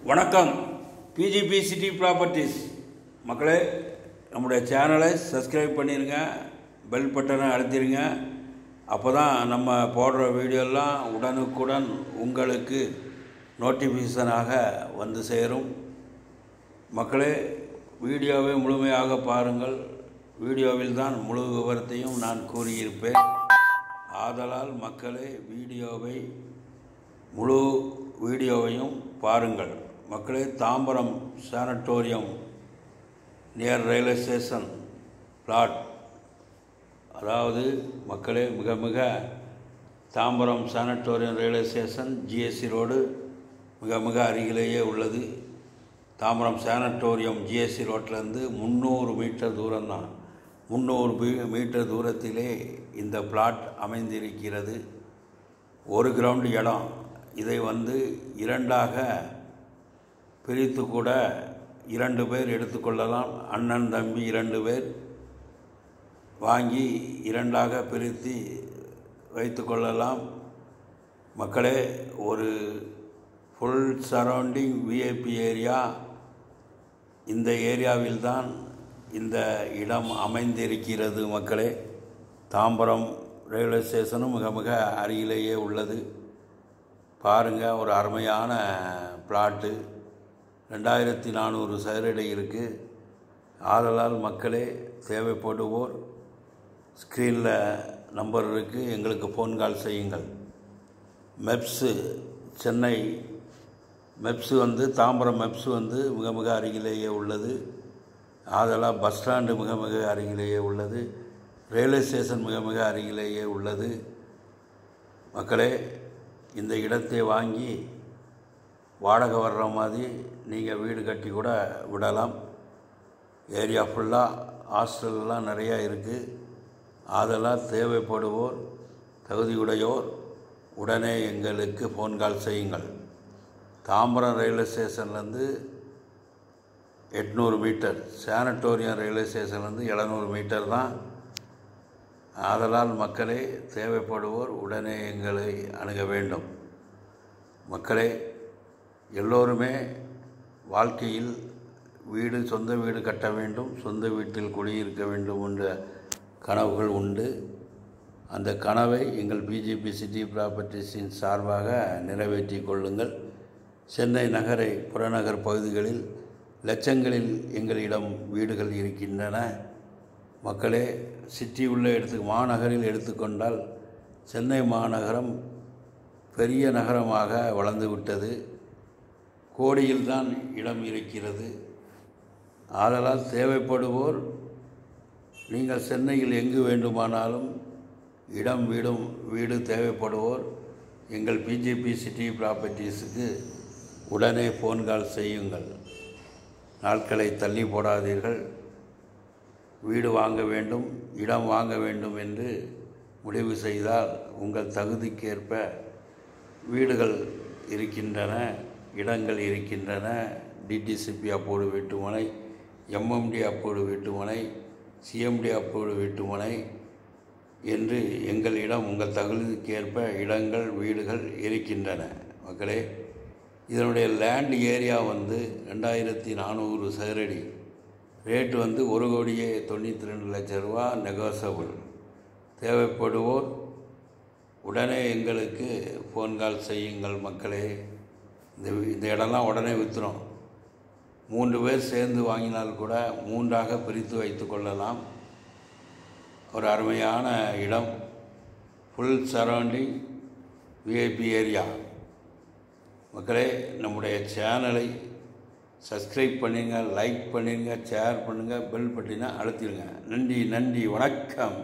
வணக்கம். PGP city properties மக்களே, நம்முடைய சேனலை சப்ஸ்கிரைப் பண்ணிடுங்க, பெல் பட்டனை அழுத்திடுங்க. அப்போ தான் நம்ம போடுற வீடியோலாம் உடனுக்குடன் உங்களுக்கு நோட்டிஃபிகேஷனாக வந்து சேரும். மக்களே, வீடியோவை முழுமையாக பாருங்கள். வீடியோவில் தான் முழு விவரத்தையும் நான் கூறியிருப்பேன். ஆதலால் மக்களே, முழு வீடியோவையும் பாருங்கள். மக்களே, Tambaram sanatorium near railway station flat, அதாவது மக்களே மிக Tambaram sanatorium railway station GSC road மிக அருகிலேயே உள்ளது. தாம்பரம் சானட்டோரியம் ஜிஎஸ்சி ரோட்டிலேருந்து 300 மீட்டர் தூரம்தான். 300 மீட்டர் தூரத்திலே இந்த பிளாட் அமைந்திருக்கிறது. ஒரு கிரவுண்டு இடம். இதை இரண்டாக பிரித்து கூட 2 பேர் எடுத்துக்கொள்ளலாம். அண்ணன் தம்பி 2 பேர் வாங்கி இரண்டாக பிரித்து வைத்து கொள்ளலாம். மக்களே, ஒரு ஃபுல் சரௌண்டிங் விஐபி ஏரியா. இந்த ஏரியாவில்தான் இந்த இடம் அமைந்திருக்கிறது. மக்களே, தாம்பரம் ரயில்வே ஸ்டேஷனும் மிக அருகிலேயே உள்ளது. பாருங்கள், ஒரு அருமையான பிளாட்டு. 2400 சதுரடி இருக்குது. ஆதலால் மக்களே, தேவைப்படுவோர் ஸ்க்ரீனில் நம்பர் இருக்குது, எங்களுக்கு ஃபோன் கால் செய்யுங்கள். மெப்ஸு சென்னை மெப்ஸு தாம்பரம் மெப்ஸு மிக அருகிலேயே உள்ளது. ஆதலால் பஸ் ஸ்டாண்டு மிக அருகிலேயே உள்ளது. ரயில்வே ஸ்டேஷன் மிக அருகிலேயே உள்ளது. மக்களே, இந்த இடத்தை வாங்கி வாடகை வர்ற மாதிரி நீங்கள் வீடு கட்டி கூட விடலாம். ஏரியா ஃபுல்லாக ஹாஸ்டல்லாம் நிறையா இருக்குது. அதெல்லாம் தேவைப்படுவோர், தகுதியுடையோர் உடனே எங்களுக்கு ஃபோன் கால் செய்யுங்கள். தாம்பரம் ரயில்வே ஸ்டேஷன்லேருந்து 800 மீட்டர், சானட்டோரியம் ரயில்வே ஸ்டேஷன்லேருந்து 700 மீட்டர் தான். ஆதலால் மக்களே, தேவைப்படுவோர் உடனே எங்களை அணுக வேண்டும். மக்களே, எல்லோருமே வாழ்க்கையில் சொந்த வீடு கட்ட வேண்டும், சொந்த வீட்டில் குடியிருக்க வேண்டும் என்ற கனவுகள் உண்டு. அந்த கனவை எங்கள் பிஜிபி சிட்டி ப்ராப்பர்ட்டிஸின் சார்பாக நிறைவேற்றி கொள்ளுங்கள். சென்னை நகரை புறநகர் பகுதிகளில் லட்சங்களில் எங்களிடம் வீடுகள் இருக்கின்றன. மக்களே, சிட்டி உள்ள மாநகரில் எடுத்துக்கொண்டால் சென்னை மாநகரம் பெரிய நகரமாக வளர்ந்து விட்டது. கோடியில்தான் இடம் இருக்கிறது. ஆதலால் தேவைப்படுவோர் நீங்கள் சென்னையில் எங்கு வேண்டுமானாலும் வீடு தேவைப்படுவோர் எங்கள் பிஜிபி சிட்டி ப்ராப்பர்ட்டிஸுக்கு உடனே ஃபோன் கால் செய்யுங்கள். நாட்களை தள்ளி போடாதீர்கள். வீடு வாங்க வேண்டும், இடம் வாங்க வேண்டும் என்று முடிவு செய்தால் உங்கள் தகுதிக்கேற்ப வீடுகள் இருக்கின்றன, இடங்கள் இருக்கின்றன. டிடிசிபி அப்ரூவ்டு வீட்டுமனை, எம்எம்டி அப்ரூவ்டு வீட்டுமனை, சிஎம்டி அப்ரூவ்டு வீட்டுமனை என்று எங்களிடம் உங்கள் தகுதிக்கேற்ப இடங்கள், வீடுகள் இருக்கின்றன. மக்களே, இதனுடைய லேண்ட் ஏரியா 2400 சதுரடி. ரேட்டு 1,92,00,000 ரூபா நெகோசபிள். தேவைப்படுவோர் உடனே எங்களுக்கு ஃபோன் கால் செய்யுங்கள். மக்களே, இந்த இடம்லாம் உடனே விற்றுரும். 3 பேர் சேர்ந்து வாங்கினால் கூட 3ஆக பிரித்து வைத்து கொள்ளலாம். ஒரு அருமையான இடம், ஃபுல் சரௌண்டிங் விஐபி ஏரியா. மக்களே, நம்முடைய சேனலை சப்ஸ்கிரைப் பண்ணுங்கள், லைக் பண்ணுங்கள், ஷேர் பண்ணுங்கள், பெல் பட்டினை அழுத்திடுங்க. நன்றி, வணக்கம்.